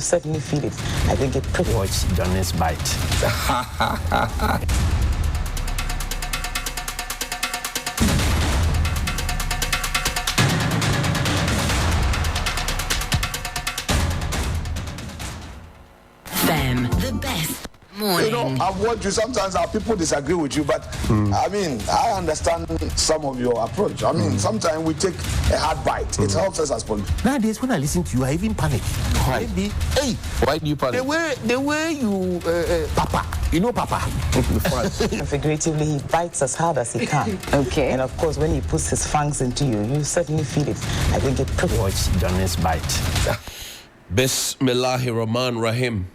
certainly feel it. I think it pretty Watch Johnny's bite. The best morning. You know, I've watched you. Sometimes our people disagree with you, but I mean, I understand some of your approach. I mean, sometimes we take a hard bite. It helps us as politicians. Nowadays, when I listen to you, I even panic. Why? Hey, Why do you panic? the way you, Papa, you know Papa. Figuratively, he bites as hard as he can. Okay. And of course, when he puts his fangs into you, you certainly feel it. I think it pretty Watch Johnny's bite. Bismillahir Rahman Rahim.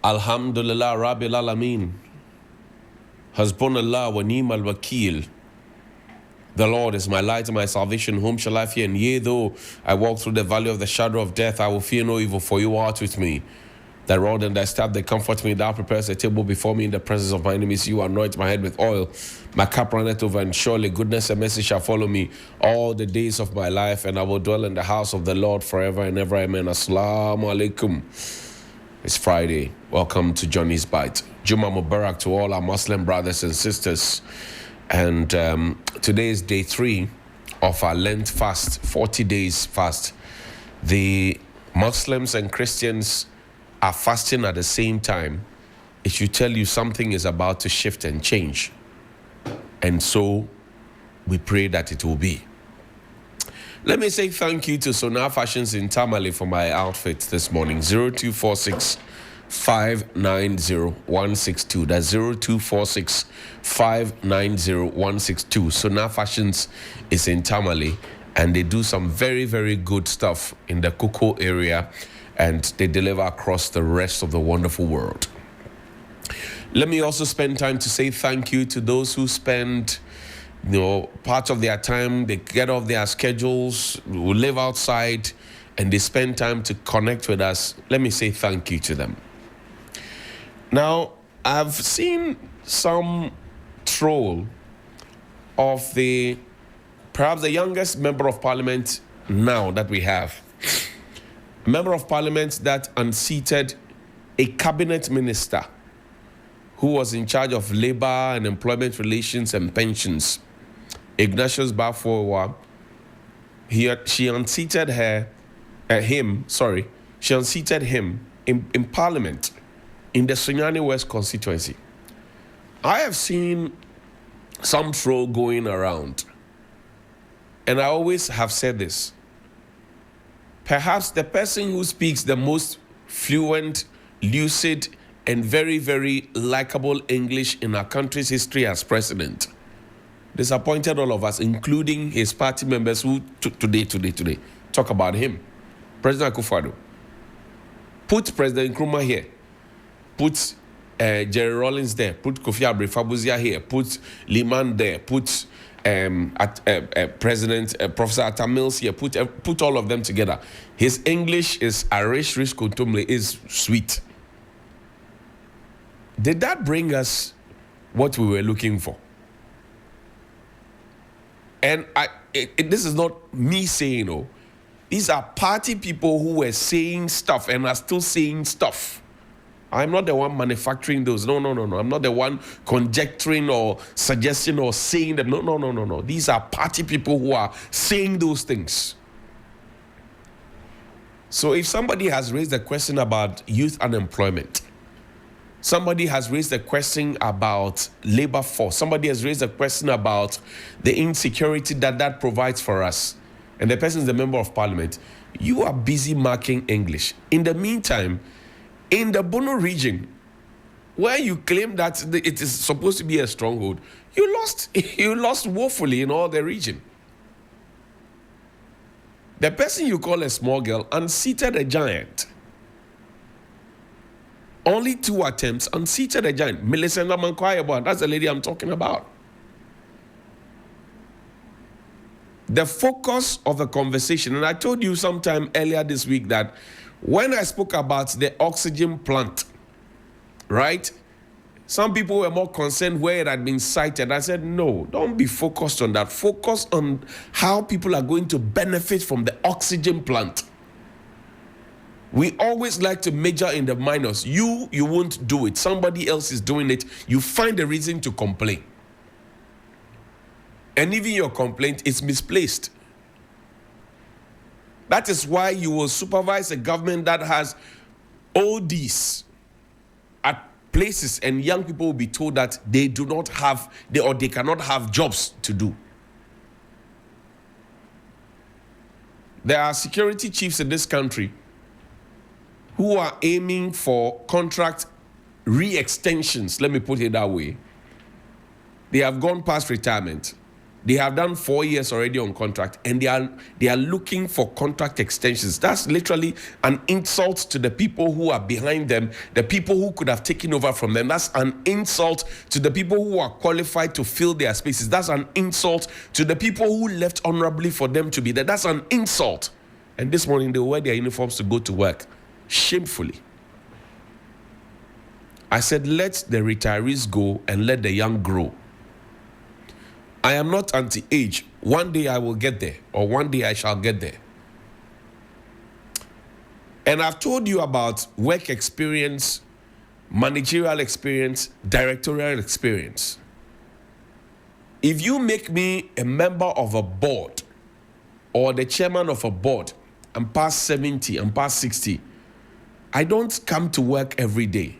Alhamdulillah Rabbil Alameen. Hasbunallah wa ni'mal wakil. The Lord is my light and my salvation. Whom shall I fear? And yea, though I walk through the valley of the shadow of death, I will fear no evil, for you art with me. Thy rod and thy staff, they comfort me. Thou preparest a table before me in the presence of my enemies. You anoint my head with oil. My cup runneth over, and surely goodness and mercy shall follow me all the days of my life, and I will dwell in the house of the Lord forever and ever. Amen. Assalamu alaikum. It's Friday. Welcome to Johnny's Bite. Juma Mubarak to all our Muslim brothers and sisters. And today is day 3 of our Lent fast, 40 days fast. The Muslims and Christians are fasting at the same time. It should tell you something is about to shift and change. And so we pray that it will be. Let me say thank you to Sonar Fashions in Tamale for my outfit this morning. 0246 590 162. That's 0246 590 162. Sonar Fashions is in Tamale, and they do some very, very good stuff in the cocoa area, and they deliver across the rest of the wonderful world. Let me also spend time to say thank you to those who spend part of their time, they get off their schedules, who live outside, and they spend time to connect with us. Let me say thank you to them. Now, I've seen some troll of perhaps the youngest member of parliament now that we have. Member of parliament that unseated a cabinet minister who was in charge of labor and employment relations and pensions. Ignatius Bafowa, she unseated she unseated him in Parliament in the Sunyani West constituency. I have seen some troll going around, and I always have said this. Perhaps the person who speaks the most fluent, lucid, and very, very likable English in our country's history as president disappointed all of us, including his party members who today talk about him. President Akufo-Addo. Put President Nkrumah here. Put Jerry Rawlings there. Put Kofi Abri-Fabuzia here. Put Liman there. Put President Professor Atta Mills here. Put all of them together. His English is Arish Rish Kontomle is sweet. Did that bring us what we were looking for? And this is not me saying, these are party people who were saying stuff and are still saying stuff. I'm not the one manufacturing those. No. I'm not the one conjecturing or suggesting or saying them. No. These are party people who are saying those things. So if somebody has raised a question about youth unemployment, somebody has raised a question about labor force, somebody has raised a question about the insecurity that provides for us, and the person is the member of parliament, you are busy marking English. In the meantime, in the Bono region, where you claim that it is supposed to be a stronghold, you lost woefully in all the region. The person you call a small girl unseated a giant. Only 2 attempts unseated a giant. Millicent Amankwayaba, that's the lady I'm talking about. The focus of the conversation, and I told you sometime earlier this week that when I spoke about the oxygen plant, right? Some people were more concerned where it had been sited. I said, no, don't be focused on that. Focus on how people are going to benefit from the oxygen plant. We always like to major in the minors. You won't do it. Somebody else is doing it. You find a reason to complain. And even your complaint is misplaced. That is why you will supervise a government that has ODs at places, and young people will be told that they do not have, they cannot have jobs to do. There are security chiefs in this country who are aiming for contract re-extensions, let me put it that way. They have gone past retirement. They have done 4 years already on contract, and they are looking for contract extensions. That's literally an insult to the people who are behind them, the people who could have taken over from them. That's an insult to the people who are qualified to fill their spaces. That's an insult to the people who left honorably for them to be there. That's an insult. And this morning they wear their uniforms to go to work. Shamefully. I said, let the retirees go and let the young grow. I am not anti-age. One day I will get there, or one day I shall get there. And I've told you about work experience, managerial experience, directorial experience. If you make me a member of a board or the chairman of a board, I'm past 70, I'm past 60, I don't come to work every day.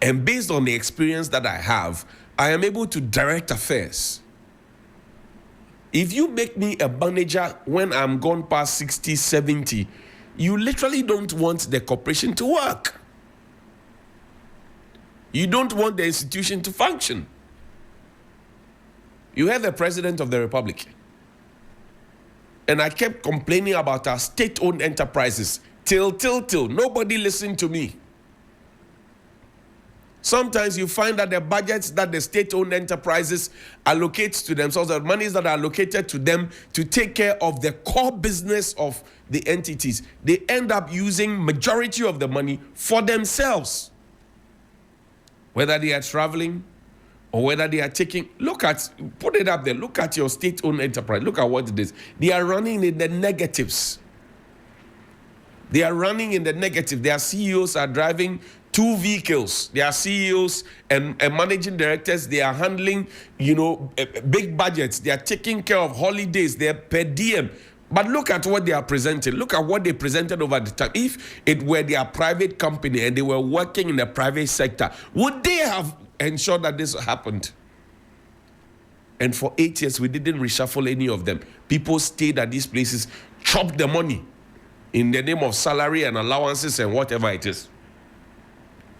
And based on the experience that I have, I am able to direct affairs. If you make me a manager when I'm gone past 60, 70, you literally don't want the corporation to work. You don't want the institution to function. You have the president of the republic. And I kept complaining about our state-owned enterprises. Till. Nobody listened to me. Sometimes you find that the budgets that the state-owned enterprises allocate to themselves, the monies that are allocated to them to take care of the core business of the entities, they end up using majority of the money for themselves. Whether they are traveling or whether they are taking, put it up there, look at your state-owned enterprise, look at what it is. They are running in the negatives. They are running in the negative. Their CEOs are driving 2 vehicles. Their CEOs and managing directors, they are handling, big budgets. They are taking care of holidays. They are per diem. But look at what they are presenting. Look at what they presented over the time. If it were their private company and they were working in the private sector, would they have ensured that this happened? And for 8 years, we didn't reshuffle any of them. People stayed at these places, chopped the money in the name of salary and allowances and whatever it is.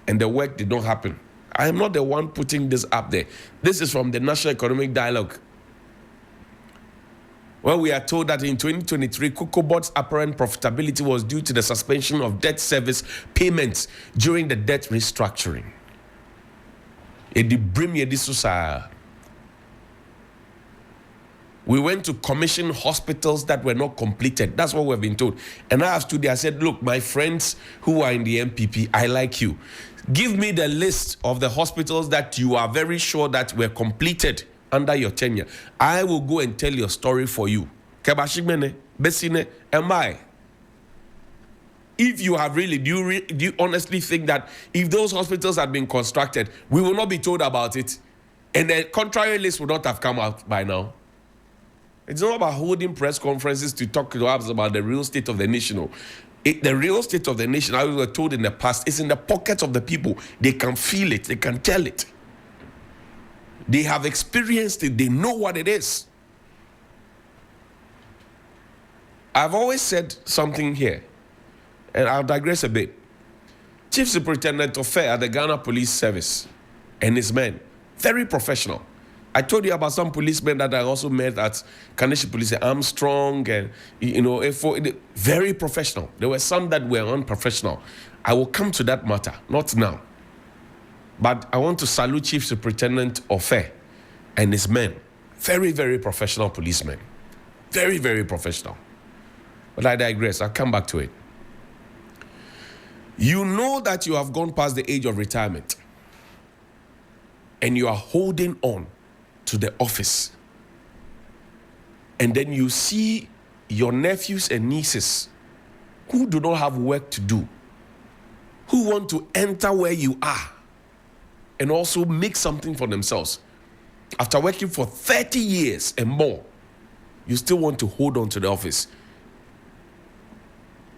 And the work did not happen. I am not the one putting this up there. This is from the National Economic Dialogue. Well, we are told that in 2023, Cocobot's apparent profitability was due to the suspension of debt service payments during the debt restructuring. We went to commission hospitals that were not completed. That's what we've been told. And I asked today, I said, look, my friends who are in the MPP, I like you. Give me the list of the hospitals that you are very sure that were completed under your tenure. I will go and tell your story for you. Kebashimene, Besine, and I. If you have really, do you honestly think that if those hospitals had been constructed, we will not be told about it, and the contrary list would not have come out by now? It's not about holding press conferences to talk to us about the real state of the nation. The real state of the nation, as we were told in the past, is in the pockets of the people. They can feel it. They can tell it. They have experienced it. They know what it is. I've always said something here, and I'll digress a bit. Chief Superintendent of Fair at the Ghana Police Service and his men, very professional. I told you about some policemen that I also met at Kaneshi Police, Armstrong, and very professional. There were some that were unprofessional. I will come to that matter, not now. But I want to salute Chief Superintendent of Fair and his men. Very, very professional policemen. Very, very professional. But I digress. I'll come back to it. You know that you have gone past the age of retirement, and you are holding on to the office, and then you see your nephews and nieces who do not have work to do, who want to enter where you are and also make something for themselves. After working for 30 years and more, you still want to hold on to the office.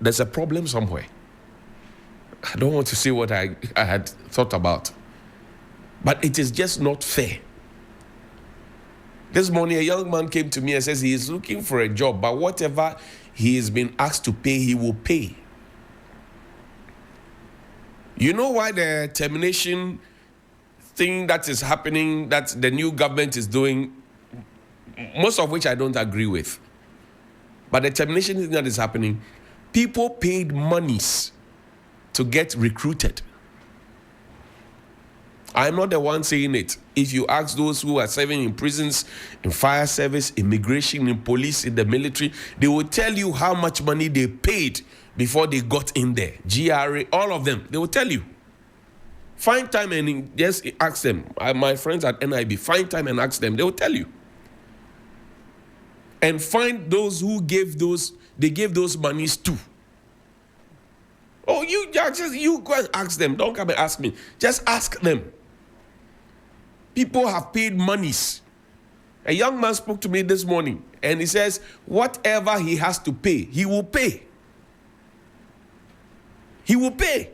There's a problem somewhere. I don't want to say what I had thought about, but it is just not fair. This morning, a young man came to me and says he is looking for a job, but whatever he has been asked to pay, he will pay. You know why the termination thing that is happening, that the new government is doing, most of which I don't agree with, but the termination thing that is happening, people paid monies to get recruited. I'm not the one saying it. If you ask those who are serving in prisons, in fire service, immigration, in police, in the military, they will tell you how much money they paid before they got in there. GRA, all of them, they will tell you. Find time and just ask them. My friends at NIB, find time and ask them. They will tell you. And find those who gave those monies to. Oh, you go and ask them. Don't come and ask me. Just ask them. People have paid monies. A young man spoke to me this morning and he says, whatever he has to pay, he will pay. He will pay.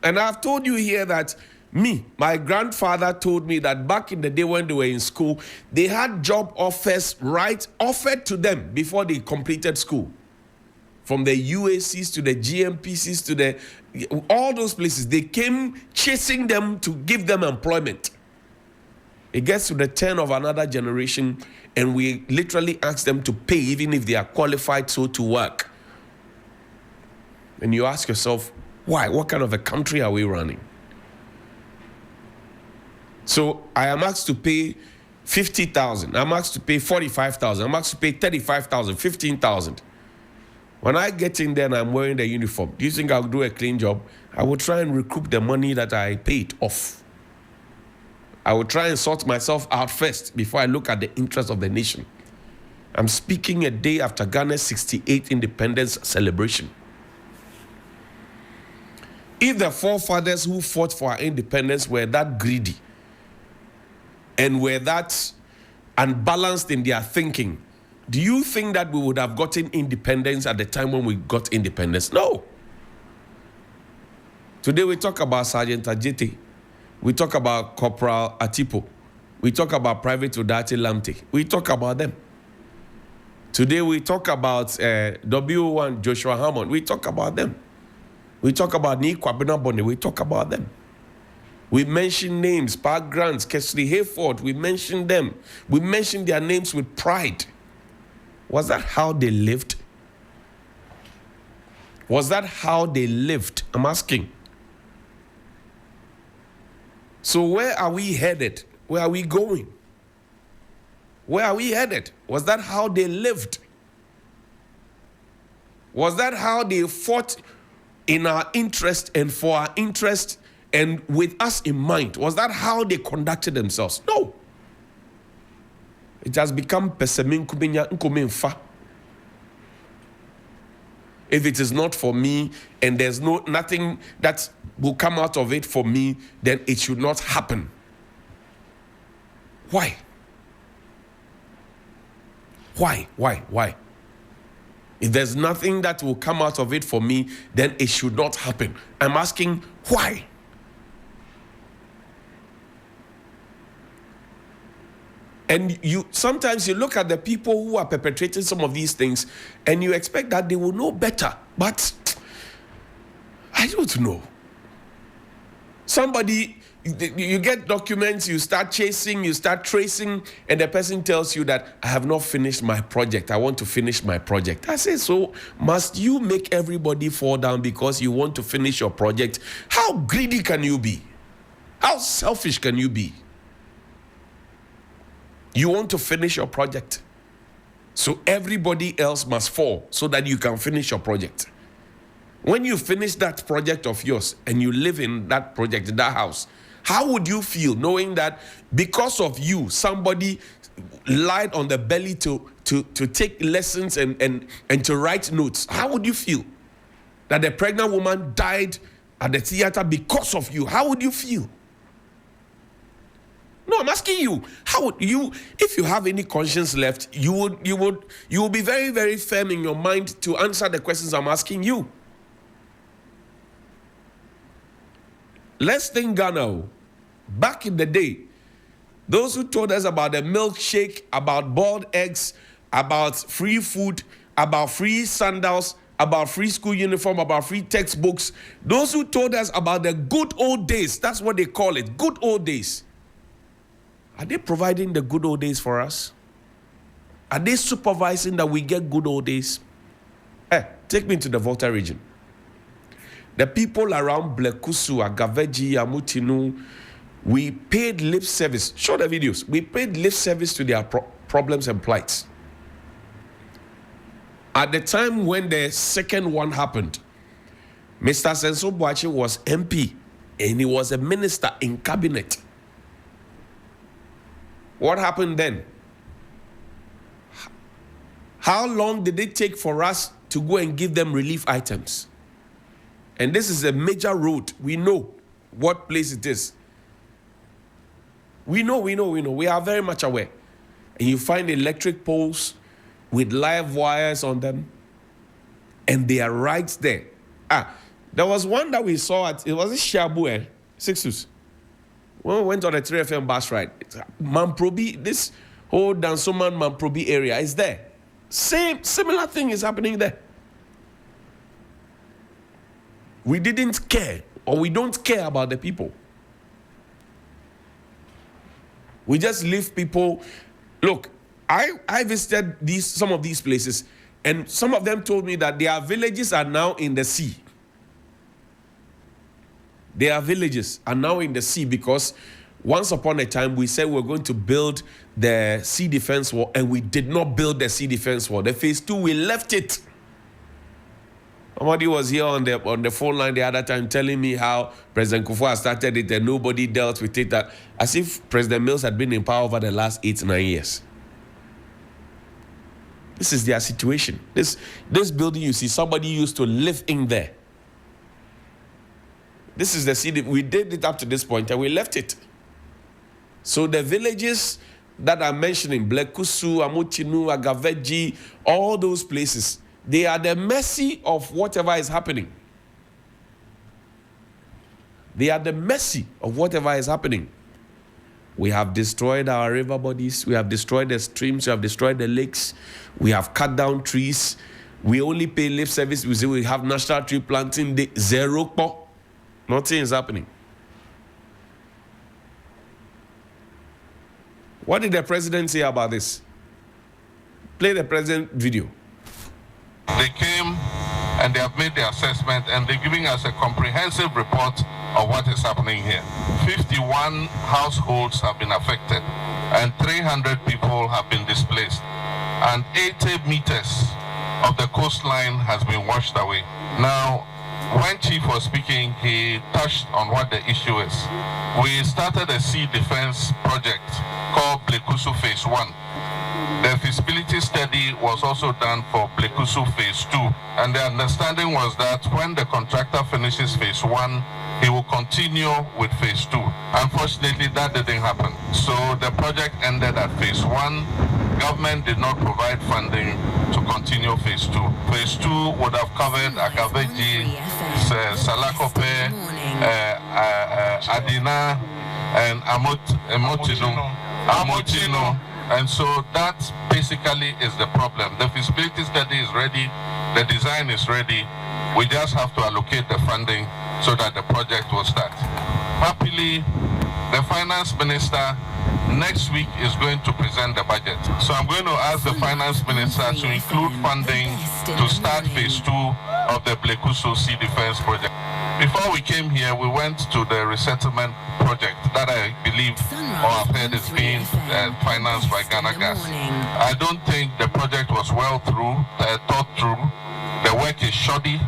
And I've told you here that my grandfather told me that back in the day when they were in school, they had job offers offered to them before they completed school. From the UACs to the GMPCs to all those places, they came chasing them to give them employment. It gets to the turn of another generation and we literally ask them to pay even if they are qualified so to work. And you ask yourself, why? What kind of a country are we running? So I am asked to pay 50,000. I'm asked to pay 45,000. I'm asked to pay 35,000, 15,000. When I get in there and I'm wearing the uniform, do you think I'll do a clean job? I will try and recoup the money that I paid off. I will try and sort myself out first before I look at the interests of the nation. I'm speaking a day after Ghana's 68th independence celebration. If the forefathers who fought for our independence were that greedy and were that unbalanced in their thinking, do you think that we would have gotten independence at the time when we got independence? No. Today we talk about Sergeant Ajete. We talk about Corporal Atipo. We talk about Private Udati Lamte. We talk about them. Today we talk about W1 Joshua Hammond. We talk about them. We talk about Ni Kwabena Bonne. We talk about them. We mention names, Park Grants, Kesley Hayford. We mention them. We mention their names with pride. Was that how they lived? Was that how they lived? I'm asking. So where are we headed? Where are we going? Where are we headed? Was that how they lived? Was that how they fought in our interest and for our interest and with us in mind? Was that how they conducted themselves? No. It has become peseminkuminya. If it is not for me and there's nothing that will come out of it for me, then it should not happen. Why? Why? If there's nothing that will come out of it for me, then it should not happen. I'm asking why? And sometimes you look at the people who are perpetrating some of these things and you expect that they will know better. But I don't know. Somebody, you get documents, you start chasing, you start tracing, and the person tells you that I have not finished my project. I want to finish my project. I say, so must you make everybody fall down because you want to finish your project? How greedy can you be? How selfish can you be? You want to finish your project, so everybody else must fall so that you can finish your project. When you finish that project of yours and you live in that project, in that house, How would you feel knowing that because of you, somebody lied on the belly to take lessons and to write notes? How would you feel that the pregnant woman died at the theater because of you? How would you feel? No, I'm asking you, how would you, if you have any conscience left, you will be very, very firm in your mind to answer the questions I'm asking you. Let's think Ghana. Back in the day, those who told us about the milkshake, about boiled eggs, about free food, about free sandals, about free school uniform, about free textbooks, those who told us about the good old days, that's what they call it, good old days. Are they providing the good old days for us? Are they supervising that we get good old days? Take me to the Volta region. The people around Blekusu, Agaveji, Amutinu, we paid lip service. Show the videos. We paid lip service to their problems and plights. At the time when the second one happened, Mr. Senso Boachi was MP and he was a minister in cabinet. What happened then? How long did it take for us to go and give them relief items? And this is a major road. We know what place it is. We know. We are very much aware. And you find electric poles with live wires on them. And they are right there. There was one that we saw it was a Shabu, Sixus. When we went on a 3FM bus ride, Mamprobi, this whole Dansoman Mamprobi area is there. Similar thing is happening there. We didn't care, or we don't care about the people. We just leave people. Look, I visited some of these places, and some of them told me that their villages are now in the sea. Their villages are now in the sea because once upon a time we said we're going to build the sea defense wall, and we did not build the sea defense wall. The phase 2, we left it. Somebody was here on the phone line the other time telling me how President Kufuor started it and nobody dealt with it, that as if President Mills had been in power over the last 8-9 years. This is their situation. This building, you see, somebody used to live in there. This is the city. We did it up to this point and we left it. So the villages that I'm mentioning, Blekusu, Amutinu, Agaveji, all those places, they are the mercy of whatever is happening. They are the mercy of whatever is happening. We have destroyed our river bodies. We have destroyed the streams. We have destroyed the lakes. We have cut down trees. We only pay lip service. We say we have national tree planting day. Zero. Nothing is happening. What did the president say about this? Play the president video. They came and they have made the assessment and they're giving us a comprehensive report of what is happening here. 51 households have been affected and 300 people have been displaced. And 80 meters of the coastline has been washed away. Now, when Chief was speaking, he touched on what the issue is. We started a sea defense project called Blekusu Phase 1. The feasibility study was also done for Blekusu Phase 2. And the understanding was that when the contractor finishes Phase 1, he will continue with Phase 2. Unfortunately, that didn't happen. So the project ended at Phase 1. Government did not provide funding to continue Phase 2. Phase 2 would have covered Agaveji, Salakope, Adina, and Amotino. And so that basically is the problem. The feasibility study is ready, the design is ready. We just have to allocate the funding so that the project will start. Happily, the finance minister next week is going to present the budget. So I'm going to ask the finance minister to include funding to start Phase 2 of the Blekusu Sea Defense project. Before we came here, we went to the resettlement project that I believe or I've heard is being financed by Ghana Gas. I don't think the project was well thought through. The work is shoddy,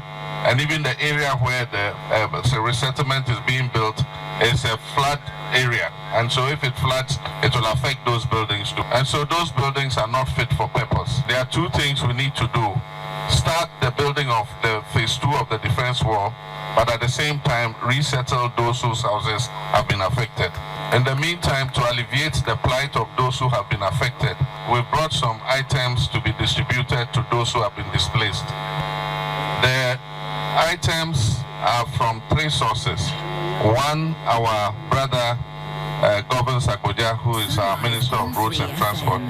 and even the area where the resettlement is being built is a flood area. And so if it floods, it will affect those buildings too. And so those buildings are not fit for purpose. There are two things we need to do. Start the building of the phase 2 of the defense wall, but at the same time, resettle those whose houses have been affected. In the meantime, to alleviate the plight of those who have been affected, we've brought some items to be distributed to those who have been displaced. The items are from 3 sources. One, our brother, Governor Sakoja, who is our Minister of Roads and Transport,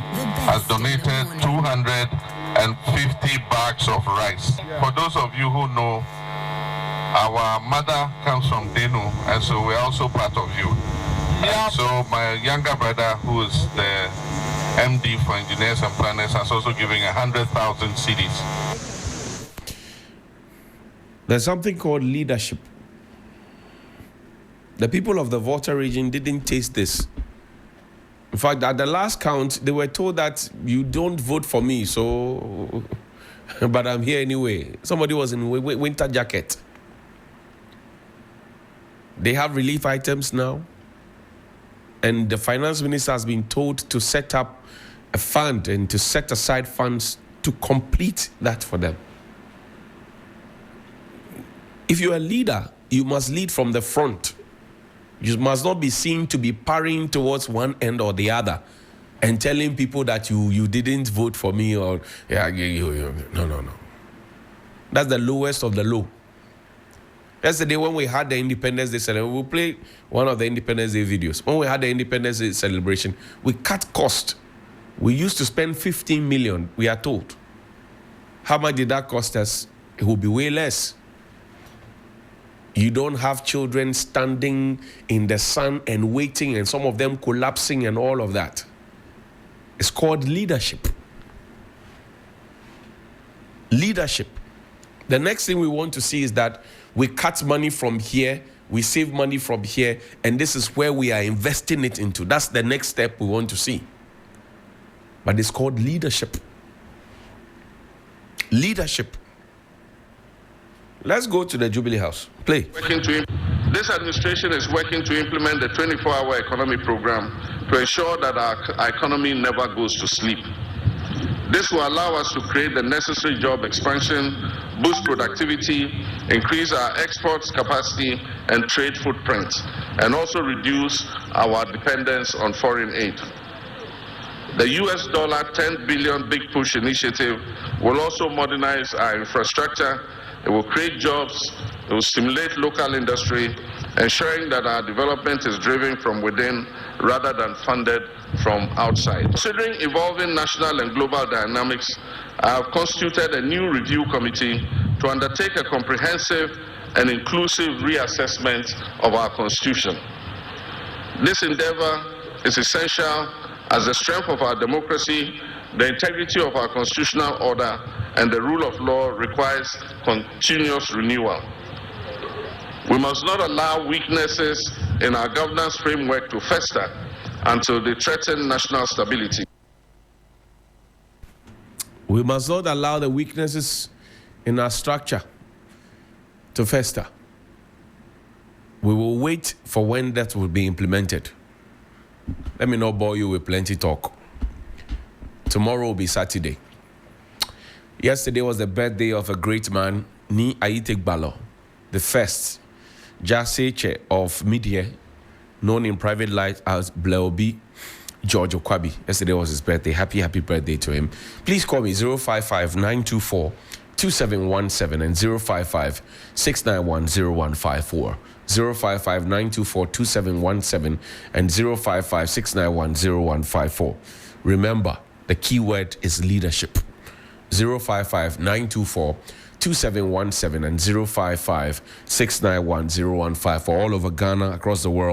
has donated 250 bags of rice. For those of you who know, our mother comes from Denu, and so we're also part of you. And so my younger brother, who is the MD for Engineers and Planners, has also given 100,000 CDs. There's something called leadership. The people of the Volta region didn't taste this. In fact, at the last count, they were told that you don't vote for me, so... but I'm here anyway. Somebody was in winter jacket. They have relief items now. And the finance minister has been told to set up a fund and to set aside funds to complete that for them. If you're a leader, you must lead from the front. You must not be seen to be parrying towards one end or the other and telling people that you didn't vote for me or no. That's the lowest of the low. Yesterday when we had the Independence Day celebration, we'll play one of the Independence Day videos. When we had the Independence Day celebration, we cut cost. We used to spend 15 million, we are told. How much did that cost us? It will be way less. You don't have children standing in the sun and waiting and some of them collapsing and all of that. It's called leadership. Leadership. The next thing we want to see is that we cut money from here, we save money from here, and this is where we are investing it into. That's the next step we want to see. But it's called leadership. Leadership. Let's go to the Jubilee House. Play. This administration is working to implement the 24-hour economy program to ensure that our economy never goes to sleep. This will allow us to create the necessary job expansion, boost productivity, increase our exports capacity and trade footprint, and also reduce our dependence on foreign aid. The US $10 billion Big Push initiative will also modernize our infrastructure. It will create jobs, it will stimulate local industry, ensuring that our development is driven from within rather than funded from outside. Considering evolving national and global dynamics, I have constituted a new review committee to undertake a comprehensive and inclusive reassessment of our Constitution. This endeavor is essential as the strength of our democracy, the integrity of our constitutional order, and the rule of law requires continuous renewal. We must not allow weaknesses in our governance framework to fester until they threaten national stability. We must not allow the weaknesses in our structure to fester. We will wait for when that will be implemented. Let me not bore you with plenty talk. Tomorrow will be Saturday. Yesterday was the birthday of a great man, Ni Aitek Balo, the first Jaseche of media, known in private life as Bleobi George Okwabi. Yesterday was his birthday. Happy birthday to him. Please call me 055-924-2717 and 055-691-0154. 055-924-2717 and 055-691-0154. Remember, the key word is leadership. 055-924-2717 and 055-691-0154. All over Ghana, across the world.